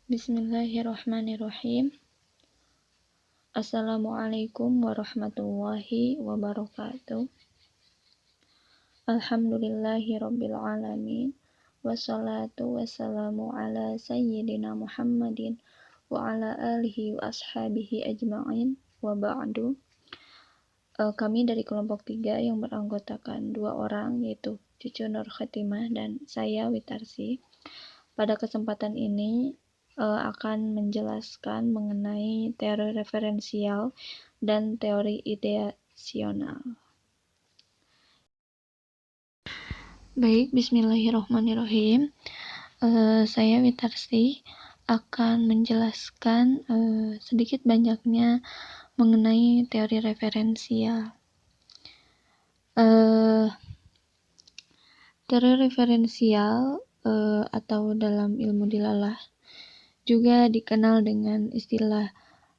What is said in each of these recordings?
Bismillahirrahmanirrahim. Assalamualaikum warahmatullahi wabarakatuh. Alhamdulillahirabbil alamin. Wassalatu wassalamu ala sayyidina Muhammadin wa ala alihi wa ashabihi ajma'in wa ba'du. Kami dari kelompok 3 yang beranggotakan 2 orang, yaitu Cucu Nur Khatimah dan saya Witarsi. Pada kesempatan ini akan menjelaskan mengenai teori referensial dan teori ideasional. Baik, bismillahirrahmanirrahim. Saya Witarsi akan menjelaskan sedikit banyaknya mengenai teori referensial. Teori referensial atau dalam ilmu dilalah juga dikenal dengan istilah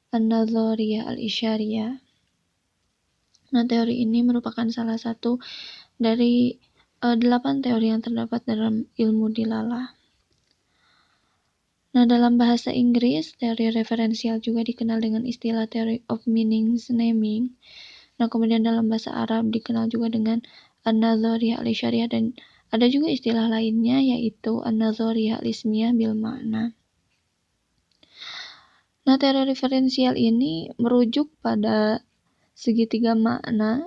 an-nazariyah al-isyariyah. Nah, teori ini merupakan salah satu dari 8 teori yang terdapat dalam ilmu dilalah. Nah, dalam bahasa Inggris, teori referensial juga dikenal dengan istilah theory of meanings naming. Nah, kemudian dalam bahasa Arab dikenal juga dengan an-nazariyah al-isyariyah, dan ada juga istilah lainnya yaitu an-nazariyah al-ismiyah bil makna. Nah, teori referensial ini merujuk pada segitiga makna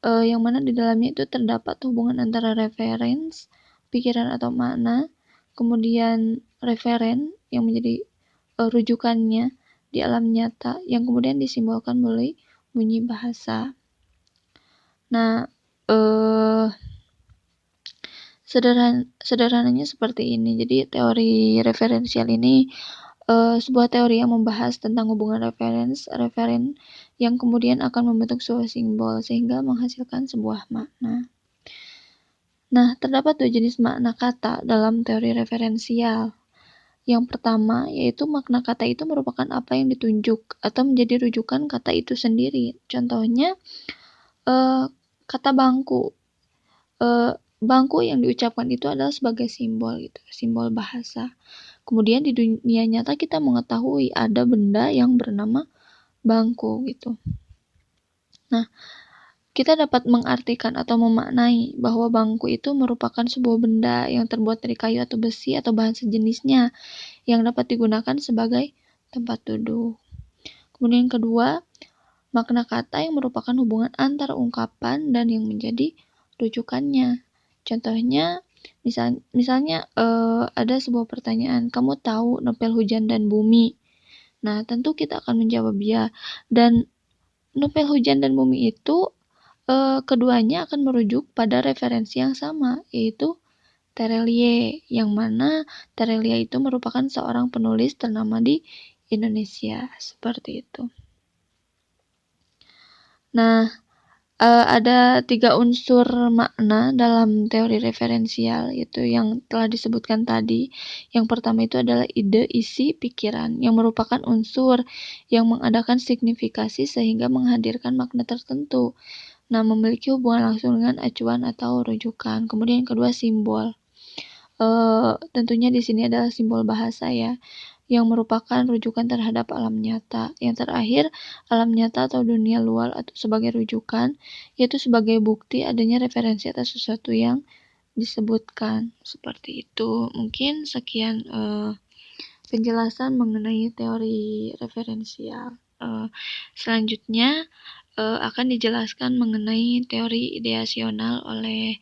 yang mana di dalamnya itu terdapat hubungan antara referens, pikiran atau makna, kemudian referen yang menjadi rujukannya di alam nyata yang kemudian disimbolkan oleh bunyi bahasa. Nah, sederhananya seperti ini. Jadi teori referensial ini sebuah teori yang membahas tentang hubungan referen yang kemudian akan membentuk sebuah simbol sehingga menghasilkan sebuah makna. Nah, terdapat 2 jenis makna kata dalam teori referensial. Yang pertama yaitu makna kata itu merupakan apa yang ditunjuk atau menjadi rujukan kata itu sendiri. Contohnya kata bangku. Bangku yang diucapkan itu adalah sebagai simbol gitu, simbol bahasa. Kemudian di dunia nyata kita mengetahui ada benda yang bernama bangku gitu. Nah, kita dapat mengartikan atau memaknai bahwa bangku itu merupakan sebuah benda yang terbuat dari kayu atau besi atau bahan sejenisnya yang dapat digunakan sebagai tempat duduk. Kemudian yang kedua, makna kata yang merupakan hubungan antara ungkapan dan yang menjadi rujukannya. Contohnya, misalnya ada sebuah pertanyaan, kamu tahu novel hujan dan bumi? Nah, tentu kita akan menjawab ya. Dan novel hujan dan bumi itu keduanya akan merujuk pada referensi yang sama, yaitu Terelie, yang mana Terelie itu merupakan seorang penulis ternama di Indonesia, seperti itu. Nah, ada 3 unsur makna dalam teori referensial, yaitu yang telah disebutkan tadi. Yang pertama itu adalah ide, isi, pikiran, yang merupakan unsur yang mengadakan signifikasi sehingga menghadirkan makna tertentu. Nah, memiliki hubungan langsung dengan acuan atau rujukan. Kemudian yang kedua, simbol. Tentunya di sini adalah simbol bahasa ya, yang merupakan rujukan terhadap alam nyata. Yang terakhir, alam nyata atau dunia luar atau sebagai rujukan, yaitu sebagai bukti adanya referensi atas sesuatu yang disebutkan. Seperti itu. Mungkin sekian penjelasan mengenai teori referensial. Selanjutnya akan dijelaskan mengenai teori ideasional oleh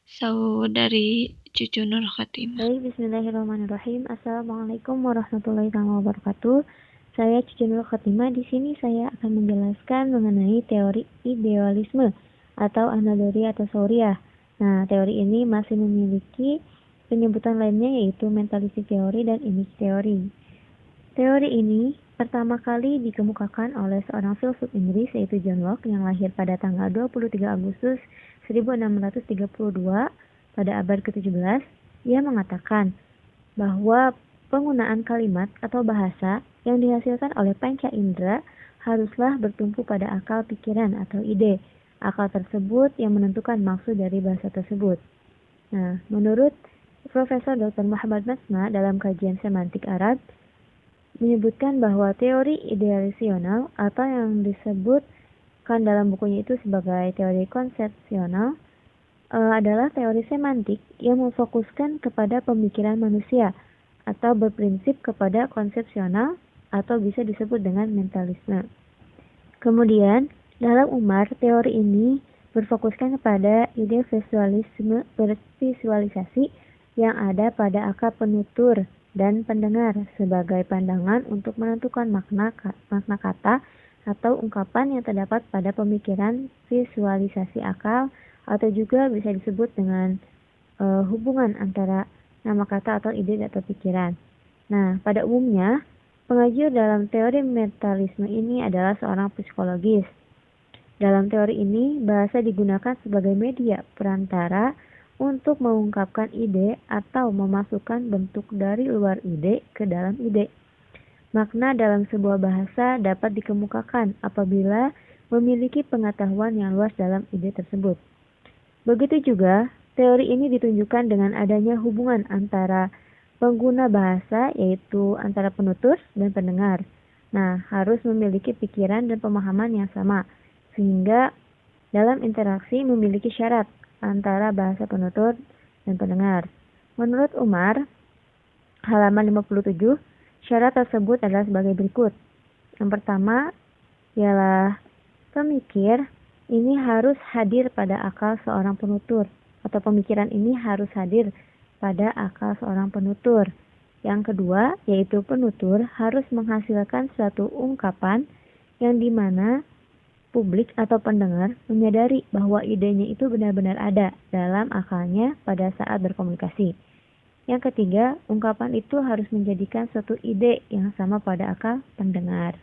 saudari Cucu Nur Khatimah. Baik, bismillahirrahmanirrahim. Assalamualaikum warahmatullahi wabarakatuh. Saya Cucu Nur Khatimah. Di sini saya akan menjelaskan mengenai teori idealisme atau anadori atau sauriah. Nah, teori ini masih memiliki penyebutan lainnya yaitu mentalistik teori dan image teori. Teori ini pertama kali dikemukakan oleh seorang filsuf Inggris yaitu John Locke yang lahir pada tanggal 23 Agustus 1632 pada abad ke-17. Ia mengatakan bahwa penggunaan kalimat atau bahasa yang dihasilkan oleh panca indera haruslah bertumpu pada akal pikiran atau ide. Akal tersebut yang menentukan maksud dari bahasa tersebut. Nah, menurut Profesor Dr. Muhammad Masna dalam kajian semantik Arab menyebutkan bahwa teori ideasional atau yang disebutkan dalam bukunya itu sebagai teori konsepsional adalah teori semantik yang memfokuskan kepada pemikiran manusia atau berprinsip kepada konsepsional atau bisa disebut dengan mentalisme. Kemudian, dalam Umar, teori ini berfokuskan kepada ide visualisasi yang ada pada akal penutur dan pendengar sebagai pandangan untuk menentukan makna kata atau ungkapan yang terdapat pada pemikiran visualisasi akal, atau juga bisa disebut dengan hubungan antara nama kata atau ide atau pikiran. Nah, pada umumnya, pengajar dalam teori mentalisme ini adalah seorang psikologis. Dalam teori ini, bahasa digunakan sebagai media perantara untuk mengungkapkan ide atau memasukkan bentuk dari luar ide ke dalam ide. Makna dalam sebuah bahasa dapat dikemukakan apabila memiliki pengetahuan yang luas dalam ide tersebut. Begitu juga, teori ini ditunjukkan dengan adanya hubungan antara pengguna bahasa, yaitu antara penutur dan pendengar. Nah, harus memiliki pikiran dan pemahaman yang sama, sehingga dalam interaksi memiliki syarat antara bahasa penutur dan pendengar. Menurut Umar, halaman 57, syarat tersebut adalah sebagai berikut. Yang pertama ialah pemikir ini harus hadir pada akal seorang penutur, atau pemikiran ini harus hadir pada akal seorang penutur. Yang kedua, yaitu penutur harus menghasilkan suatu ungkapan yang dimana publik atau pendengar menyadari bahwa idenya itu benar-benar ada dalam akalnya pada saat berkomunikasi. Yang ketiga, ungkapan itu harus menjadikan suatu ide yang sama pada akal pendengar.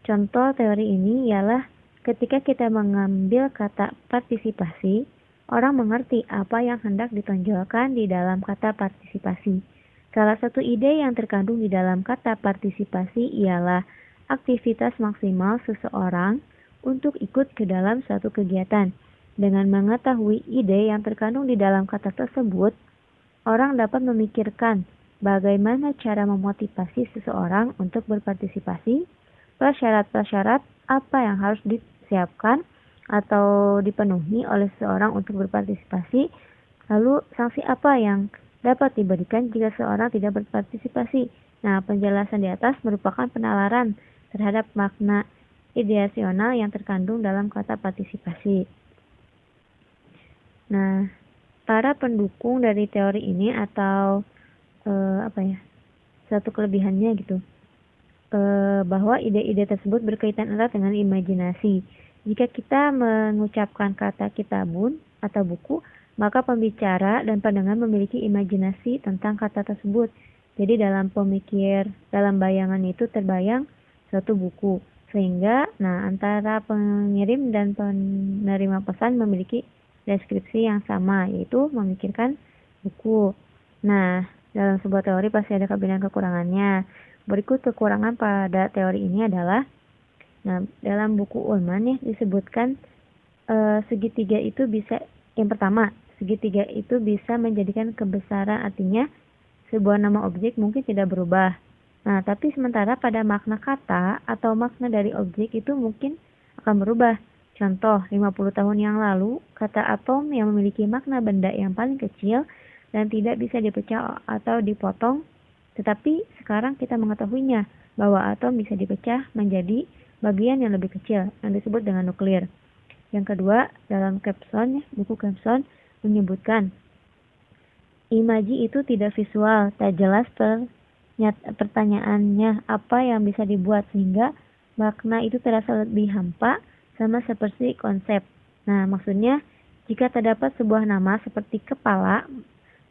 Contoh teori ini ialah ketika kita mengambil kata partisipasi, orang mengerti apa yang hendak ditonjolkan di dalam kata partisipasi. Salah satu ide yang terkandung di dalam kata partisipasi ialah aktivitas maksimal seseorang untuk ikut ke dalam suatu kegiatan. Dengan mengetahui ide yang terkandung di dalam kata tersebut, orang dapat memikirkan bagaimana cara memotivasi seseorang untuk berpartisipasi, prasyarat-prasyarat apa yang harus disiapkan atau dipenuhi oleh seseorang untuk berpartisipasi, lalu sanksi apa yang dapat diberikan jika seseorang tidak berpartisipasi. Nah, penjelasan di atas merupakan penalaran terhadap makna ideasional yang terkandung dalam kata partisipasi. Nah, para pendukung dari teori ini atau satu kelebihannya gitu, bahwa ide-ide tersebut berkaitan erat dengan imajinasi. Jika kita mengucapkan kata kitabun atau buku, maka pembicara dan pendengar memiliki imajinasi tentang kata tersebut. Jadi dalam bayangan itu terbayang suatu buku. Sehingga antara pengirim dan penerima pesan memiliki deskripsi yang sama, yaitu memikirkan buku. Nah, dalam sebuah teori pasti ada kelebihan kekurangannya. Berikut kekurangan pada teori ini adalah, dalam buku Ullmann ya disebutkan segitiga itu bisa, yang pertama, segitiga itu bisa menjadikan kebesaran, artinya sebuah nama objek mungkin tidak berubah. Nah, tapi sementara pada makna kata atau makna dari objek itu mungkin akan berubah. Contoh, 50 tahun yang lalu, kata atom yang memiliki makna benda yang paling kecil dan tidak bisa dipecah atau dipotong, tetapi sekarang kita mengetahuinya bahwa atom bisa dipecah menjadi bagian yang lebih kecil yang disebut dengan nuklir. Yang kedua, dalam Capson, buku Capson menyebutkan imaji itu tidak visual, tak jelas pertanyaannya apa yang bisa dibuat sehingga makna itu terasa lebih hampa sama seperti konsep. Nah, maksudnya jika terdapat sebuah nama seperti kepala,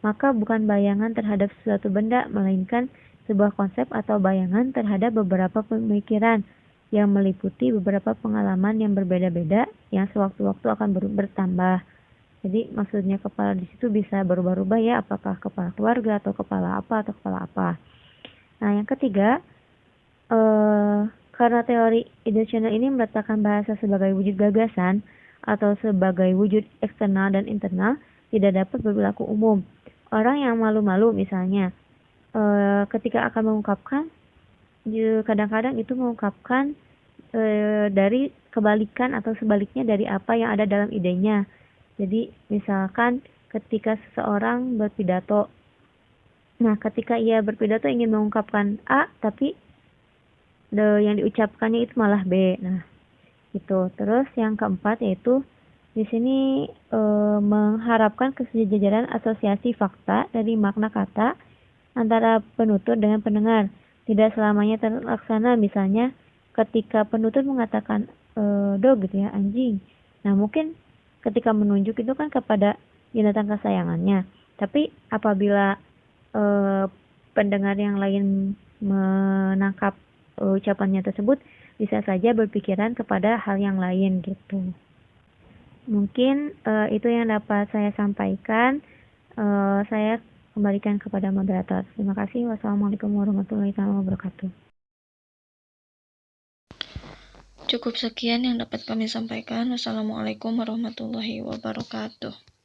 maka bukan bayangan terhadap suatu benda, melainkan sebuah konsep atau bayangan terhadap beberapa pemikiran yang meliputi beberapa pengalaman yang berbeda-beda yang sewaktu-waktu akan bertambah. Jadi maksudnya kepala di situ bisa berubah-ubah ya, apakah kepala keluarga atau kepala apa atau kepala apa. Nah, yang ketiga, karena teori ideasional ini meletakkan bahasa sebagai wujud gagasan atau sebagai wujud eksternal dan internal, tidak dapat berlaku umum. Orang yang malu-malu misalnya, ketika akan mengungkapkan, kadang-kadang itu mengungkapkan dari kebalikan atau sebaliknya dari apa yang ada dalam idenya. Jadi misalkan ketika seseorang berpidato, nah ketika ia berpidato ingin mengungkapkan A, tapi yang diucapkannya itu malah B. Nah, gitu. Terus yang keempat yaitu di sini mengharapkan kesejajaran asosiasi fakta dari makna kata antara penutur dengan pendengar. Tidak selamanya terlaksana, misalnya ketika penutur mengatakan dog gitu ya, anjing. Nah, mungkin ketika menunjuk itu kan kepada binatang kesayangannya. Tapi apabila pendengar yang lain menangkap ucapannya tersebut, bisa saja berpikiran kepada hal yang lain gitu. Mungkin itu yang dapat saya sampaikan. Saya kembalikan kepada moderator. Terima kasih. Wassalamualaikum warahmatullahi wabarakatuh. Cukup sekian yang dapat kami sampaikan. Wassalamualaikum warahmatullahi wabarakatuh.